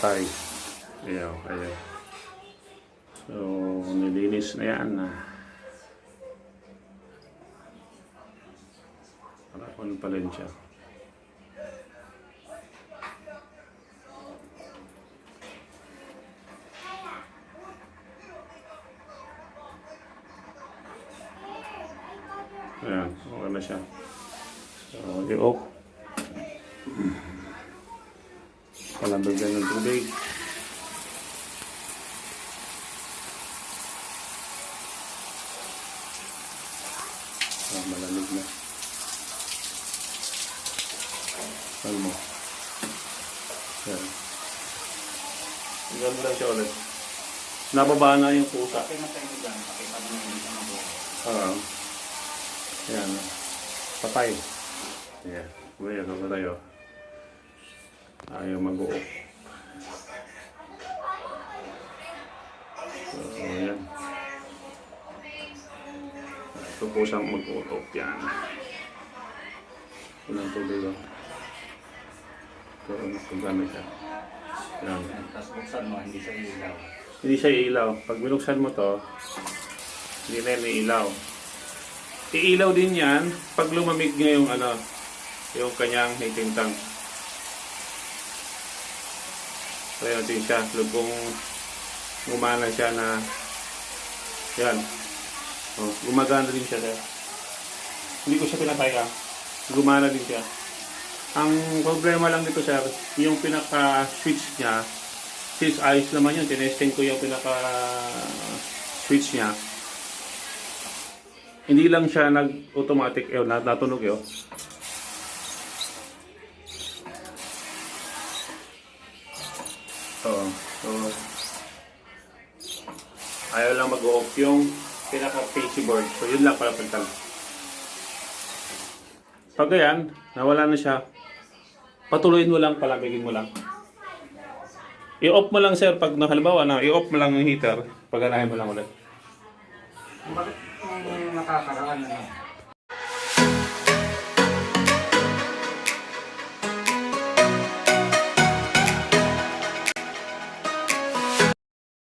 patay. Ayaw, ayaw. So, nilinis na yan. Parang pa rin siya. Ayan, okay na siya. So, i-off. Palambigyan ng tubig. So, malamig na. Saan mo? Ayan. Hanggang lang siya ulit. Nababa na yung pusa. Ayan. Patay. Ayan. Ayan. Ako tayo. Ayaw mag-uok. So, ayan. Ito po siyang mag-uok. Yan. Walang tubig o. Ito, magkagamit siya. Yan. Tapos buksan mo, hindi siya ilaw. Hindi siya ilaw. Pag binuksan mo to, hindi na yan ilaw. Iilaw din yan pag lumamig niya yung yung kanyang heating tank. So yun din siya. Kung gumana siya na yan. Oh, gumagana din siya. Hindi ko siya pinatay Gumana din siya. Ang problema lang dito sir, yung pinaka-switch niya, since ayos naman yun, tinesting ko yung pinaka-switch niya. Hindi lang siya nag-automatic, natunog yun. So, ayaw lang mag-off yung pinaka-PC board. So, yun lang pala pagtal. Pag yan, nawala na siya, patuloyin mo lang, palamigin mo lang. I-off mo lang sir, pag halimbawa na, i-off mo lang yung heater, pag-anahin mo lang ulit. Bakit nakakaroon